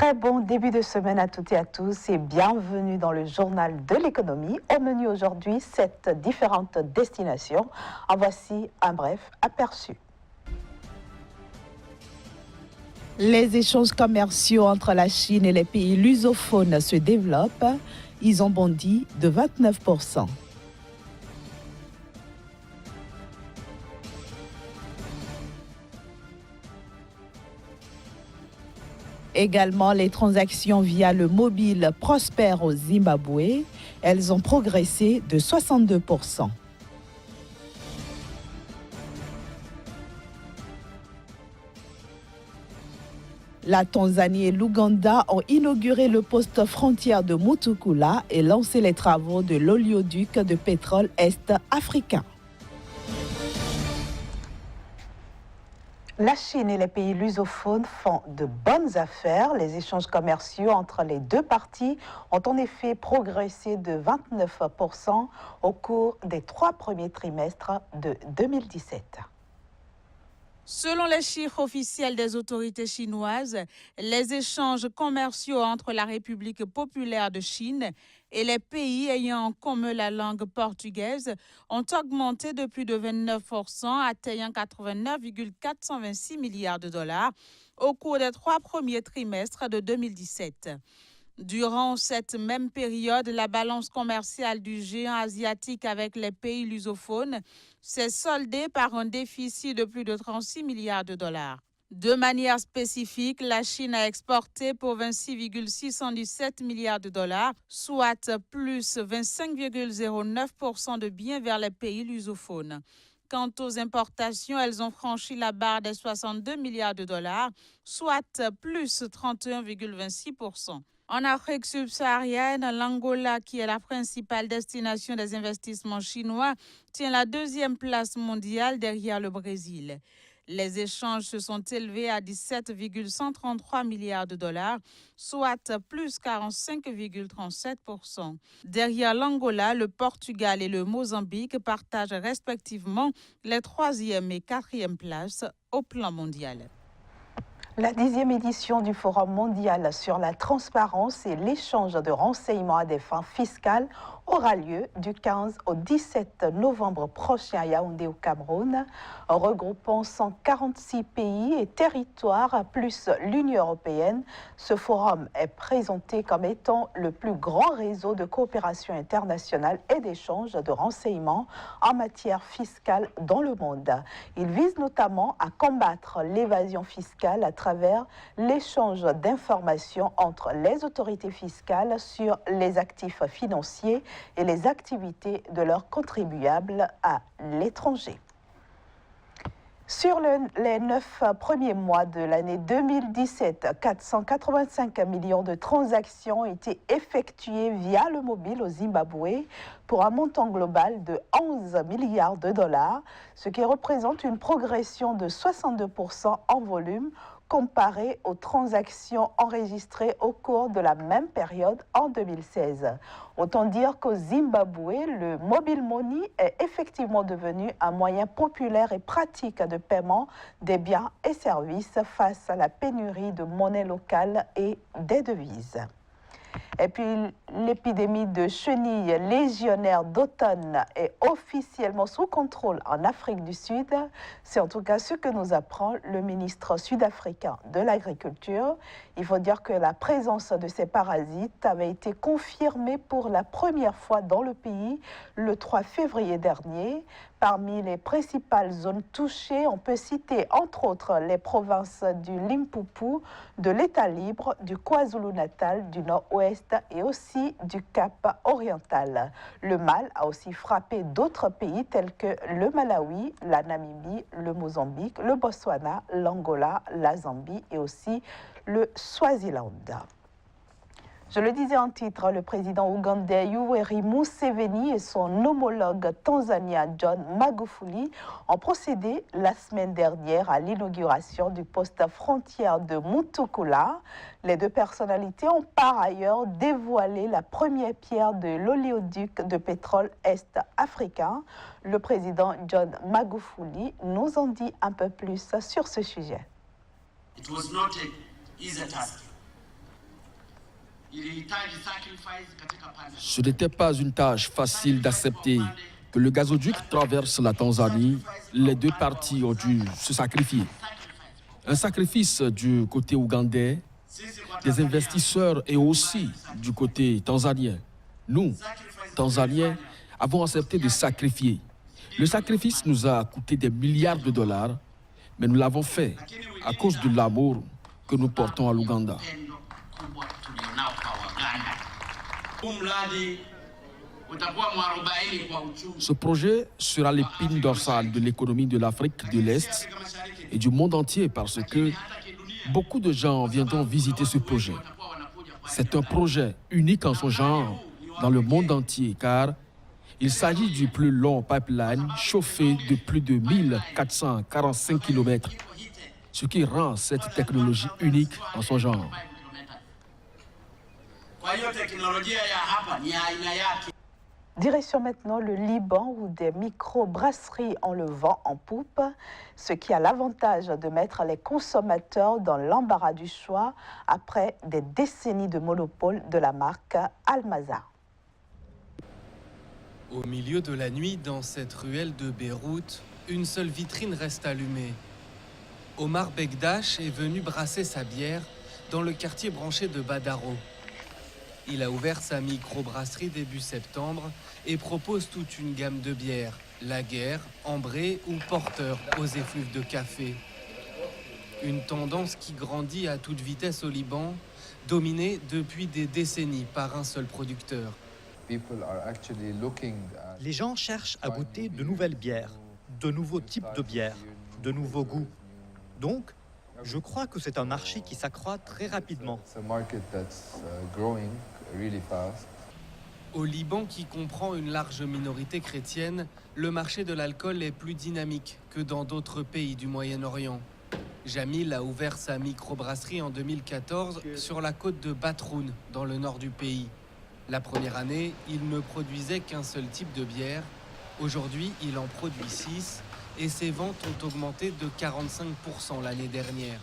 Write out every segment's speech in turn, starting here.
Très bon début de semaine à toutes et à tous et bienvenue dans le journal de l'économie. Au menu aujourd'hui, 7 différentes destinations. En voici un bref aperçu. Les échanges commerciaux entre la Chine et les pays lusophones se développent. Ils ont bondi de 29%. Également, les transactions via le mobile prospèrent au Zimbabwe. Elles ont progressé de 62%. La Tanzanie et l'Ouganda ont inauguré le poste frontière de Mutukula et lancé les travaux de l'oléoduc de pétrole est-africain. La Chine et les pays lusophones font de bonnes affaires. Les échanges commerciaux entre les deux parties ont en effet progressé de 29% au cours des 3 premiers trimestres de 2017. Selon les chiffres officiels des autorités chinoises, les échanges commerciaux entre la République populaire de Chine et les pays ayant en commun la langue portugaise ont augmenté de plus de 29%, atteignant 89,426 milliards de dollars au cours des 3 premiers trimestres de 2017. Durant cette même période, la balance commerciale du géant asiatique avec les pays lusophones s'est soldée par un déficit de plus de 36 milliards de dollars. De manière spécifique, la Chine a exporté pour 26,617 milliards de dollars, soit plus 25,09% de biens vers les pays lusophones. Quant aux importations, elles ont franchi la barre des 62 milliards de dollars, soit plus 31,26%. En Afrique subsaharienne, l'Angola, qui est la principale destination des investissements chinois, tient la 2e place mondiale derrière le Brésil. Les échanges se sont élevés à 17,133 milliards de dollars, soit plus 45,37%. Derrière l'Angola, le Portugal et le Mozambique partagent respectivement les 3e et 4e places au plan mondial. La 10e édition du Forum mondial sur la transparence et l'échange de renseignements à des fins fiscales aura lieu du 15 au 17 novembre prochain à Yaoundé au Cameroun, regroupant 146 pays et territoires plus l'Union européenne. Ce forum est présenté comme étant le plus grand réseau de coopération internationale et d'échange de renseignements en matière fiscale dans le monde. Il vise notamment à combattre l'évasion fiscale à travers l'échange d'informations entre les autorités fiscales sur les actifs financiers et les activités de leurs contribuables à l'étranger. Sur les 9 premiers mois de l'année 2017, 485 millions de transactions ont été effectuées via le mobile au Zimbabwe pour un montant global de 11 milliards de dollars, ce qui représente une progression de 62% en volume comparé aux transactions enregistrées au cours de la même période en 2016. Autant dire qu'au Zimbabwe, le mobile money est effectivement devenu un moyen populaire et pratique de paiement des biens et services face à la pénurie de monnaie locale et des devises. Et puis, l'épidémie de chenilles légionnaires d'automne est officiellement sous contrôle en Afrique du Sud. C'est en tout cas ce que nous apprend le ministre sud-africain de l'Agriculture. Il faut dire que la présence de ces parasites avait été confirmée pour la première fois dans le pays le 3 février dernier. Parmi les principales zones touchées, on peut citer entre autres les provinces du Limpopo, de l'État libre, du KwaZulu-Natal, du Nord-Ouest et aussi du Cap oriental. Le mal a aussi frappé d'autres pays tels que le Malawi, la Namibie, le Mozambique, le Botswana, l'Angola, la Zambie et aussi le Swaziland. Je le disais en titre, le président ougandais Yoweri Museveni et son homologue tanzanien John Magufuli ont procédé la semaine dernière à l'inauguration du poste frontière de Mutukula. Les deux personnalités ont par ailleurs dévoilé la première pierre de l'oléoduc de pétrole est-africain. Le président John Magufuli nous en dit un peu plus sur ce sujet. It was not an easy task. Ce n'était pas une tâche facile d'accepter que le gazoduc traverse la Tanzanie. Les deux parties ont dû se sacrifier. Un sacrifice du côté ougandais, des investisseurs et aussi du côté tanzanien. Nous, Tanzaniens, avons accepté de sacrifier. Le sacrifice nous a coûté des milliards de dollars, mais nous l'avons fait à cause de l'amour que nous portons à l'Ouganda. Ce projet sera l'épine dorsale de l'économie de l'Afrique de l'Est et du monde entier parce que beaucoup de gens viendront visiter ce projet. C'est un projet unique en son genre dans le monde entier car il s'agit du plus long pipeline chauffé de plus de 1445 km, ce qui rend cette technologie unique en son genre. Direction maintenant le Liban où des microbrasseries ont le vent en poupe, ce qui a l'avantage de mettre les consommateurs dans l'embarras du choix après des décennies de monopole de la marque Almaza. Au milieu de la nuit, dans cette ruelle de Beyrouth, une seule vitrine reste allumée. Omar Begdash est venu brasser sa bière dans le quartier branché de Badaro. Il a ouvert sa microbrasserie début septembre et propose toute une gamme de bières, lager, ambrée ou porter aux effluves de café. Une tendance qui grandit à toute vitesse au Liban, dominée depuis des décennies par un seul producteur. Les gens cherchent à goûter de nouvelles bières, de nouveaux types de bières, de nouveaux goûts. Donc, je crois que c'est un marché qui s'accroît très rapidement. Au Liban, qui comprend une large minorité chrétienne, le marché de l'alcool est plus dynamique que dans d'autres pays du Moyen-Orient. Jamil a ouvert sa microbrasserie en 2014 sur la côte de Batroun, dans le nord du pays. La première année, il ne produisait qu'un seul type de bière. Aujourd'hui, il en produit 6 et ses ventes ont augmenté de 45% l'année dernière.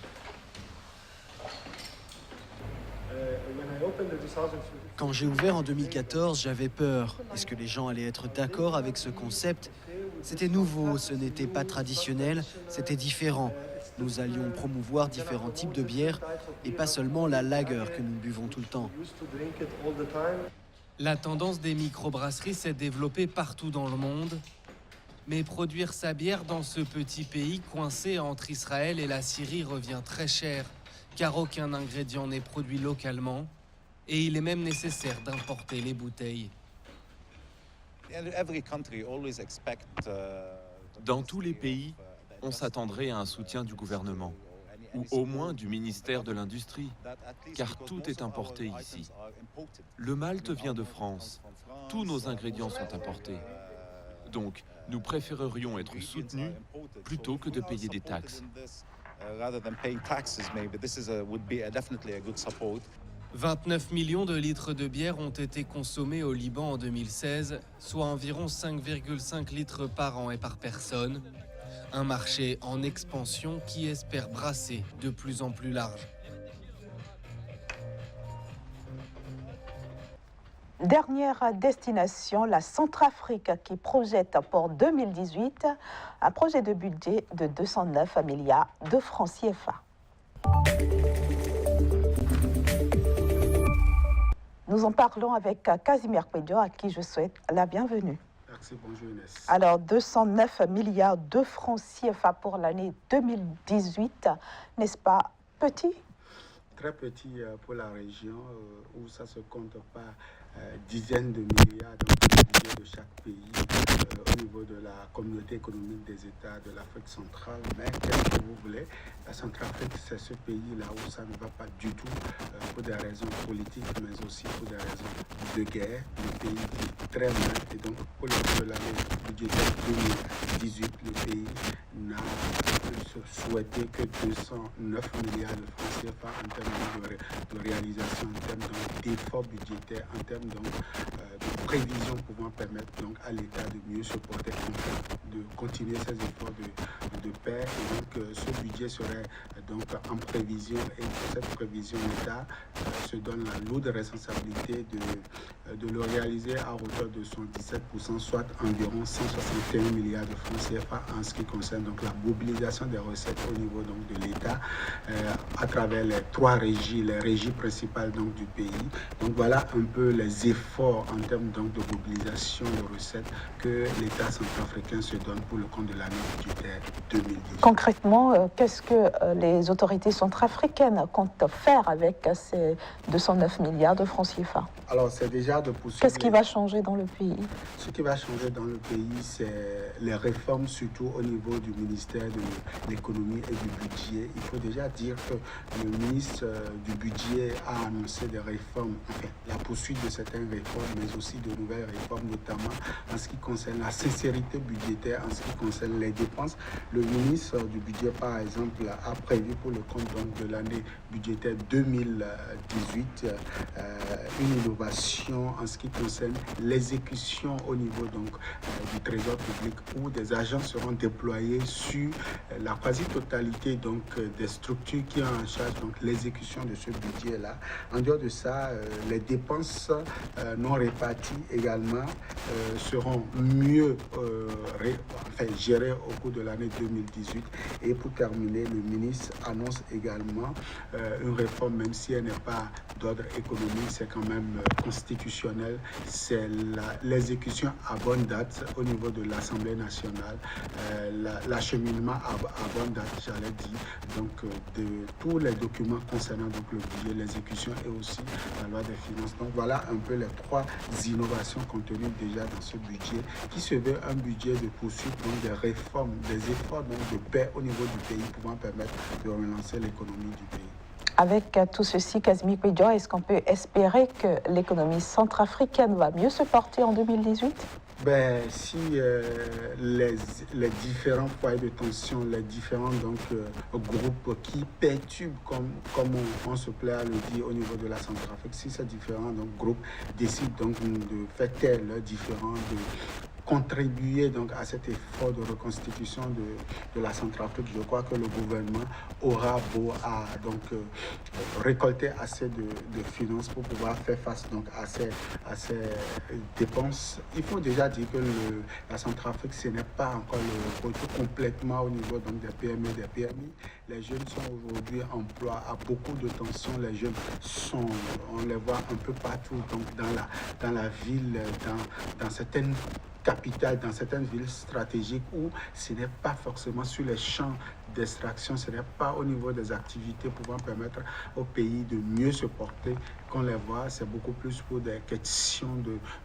Quand j'ai ouvert en 2014, j'avais peur. Est-ce que les gens allaient être d'accord avec ce concept? C'était nouveau, ce n'était pas traditionnel, c'était différent. Nous allions promouvoir différents types de bières et pas seulement la lager que nous buvons tout le temps. La tendance des microbrasseries s'est développée partout dans le monde. Mais produire sa bière dans ce petit pays coincé entre Israël et la Syrie revient très cher, car aucun ingrédient n'est produit localement, et il est même nécessaire d'importer les bouteilles. Dans tous les pays, on s'attendrait à un soutien du gouvernement, ou au moins du ministère de l'Industrie, car tout est importé ici. Le malt vient de France, tous nos ingrédients sont importés. Donc, nous préférerions être soutenus plutôt que de payer des taxes. 29 millions de litres de bière ont été consommés au Liban en 2016, soit environ 5,5 litres par an et par personne. Un marché en expansion qui espère brasser de plus en plus large. Dernière destination, la Centrafrique qui projette pour 2018 un projet de budget de 209 milliards de francs CFA. Nous en parlons avec Casimir Pédio, à qui je souhaite la bienvenue. Merci, bonjour Inès. Alors, 209 milliards de francs CFA pour l'année 2018, n'est-ce pas petit? Très petit pour la région où ça ne se compte pas dizaines de milliards dans le budget de chaque pays au niveau de la communauté économique des États de l'Afrique centrale. Mais qu'est-ce que vous voulez, la Centrafrique, c'est ce pays-là où ça ne va pas du tout pour des raisons politiques, mais aussi pour des raisons de guerre. Le pays vit très mal et donc pour l'année budgétaire 2018, le pays n'a souhaité que 209 milliards de francs CFA en termes de réalisation, en termes d'efforts budgétaires, en termes de prévisions pouvant permettre donc à l'État de mieux se porter confiant, de continuer ses efforts de paix. Et donc ce budget serait donc en prévision, et pour cette prévision, l'État se donne la lourde responsabilité de le réaliser à hauteur de 77%, soit environ 161 milliards de francs CFA en ce qui concerne donc la mobilisation des recettes au niveau donc de l'État à travers les trois régies, les régies principales donc du pays. Donc voilà un peu les efforts en termes donc de mobilisation de recettes que l'État centrafricain se donne pour le compte de l'année budgétaire 2010. Concrètement, qu'est-ce que les autorités centrafricaines comptent faire avec ces 209 milliards de francs CFA? Alors c'est déjà de poursuivre. Qu'est-ce qui va changer dans le pays? Ce qui va changer dans le pays, c'est les réformes, surtout au niveau du ministère de l'économie et du budget. Il faut déjà dire que le ministre du budget a annoncé des réformes, enfin la poursuite de certaines réformes, mais aussi de nouvelles réformes, notamment en ce qui concerne la sincérité budgétaire, en ce qui concerne les dépenses. Le ministre du budget, par exemple, a prévu pour le compte donc, de l'année budgétaire 2018 une innovation en ce qui concerne l'exécution au niveau donc, du trésor public, où des agents seront déployés sur la quasi-totalité donc, des structures qui ont en charge donc, l'exécution de ce budget-là. En dehors de ça, les dépenses non réparties également seront mieux gérées au cours de l'année 2018. Et pour terminer, le ministre annonce également une réforme, même si elle n'est pas d'ordre économique, c'est quand même constitutionnel, c'est l'exécution à bonne date au niveau de l'Assemblée nationale, l'acheminement à bonne date, j'allais dire, donc de tous les documents concernant donc, le budget, l'exécution et aussi la loi des finances. Donc voilà un peu les trois innovations contenues déjà dans ce budget, qui se veut un budget de poursuite donc, des réformes, des efforts donc, de paix au niveau du pays, pouvant permettre de relancer l'économie du pays. Avec tout ceci, Kazmi Kouidjo, est-ce qu'on peut espérer que l'économie centrafricaine va mieux se porter en 2018? Si les différents foyers de tension, les différents donc, groupes qui perturbent, comme on se plaît à le dire au niveau de la Centrafrique, si ces différents donc, groupes décident donc, de faire taire leurs différents, de contribuer donc, à cet effort de reconstitution de la Centrafrique, je crois que le gouvernement aura beau à donc, récolter assez de finances pour pouvoir faire face donc, à ces dépenses. Il faut déjà dire que la Centrafrique, ce n'est pas encore le retour complètement au niveau donc, des PME, des PMI. Les jeunes sont aujourd'hui en proie à beaucoup de tensions. Les jeunes sont, on les voit un peu partout, donc dans la ville, dans certaines capitales, dans certaines villes stratégiques où ce n'est pas forcément sur les champs d'extraction, ce n'est pas au niveau des activités pouvant permettre au pays de mieux se porter qu'on les voit, c'est beaucoup plus pour des questions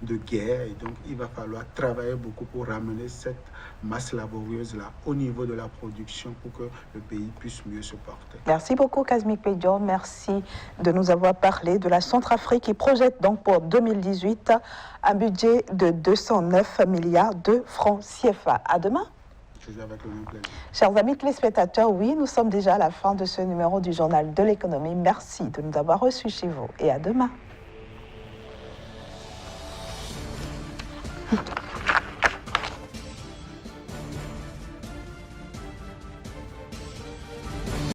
de guerre, et donc il va falloir travailler beaucoup pour ramener cette masse laborieuse-là au niveau de la production pour que le pays puisse mieux se porter. Merci beaucoup Kazmi Kouidjo, merci de nous avoir parlé de la Centrafrique qui projette donc pour 2018 un budget de 209 milliards de francs CFA. À demain. Avec le même plaisir. Chers amis téléspectateurs, oui, nous sommes déjà à la fin de ce numéro du Journal de l'économie. Merci de nous avoir reçus chez vous et à demain.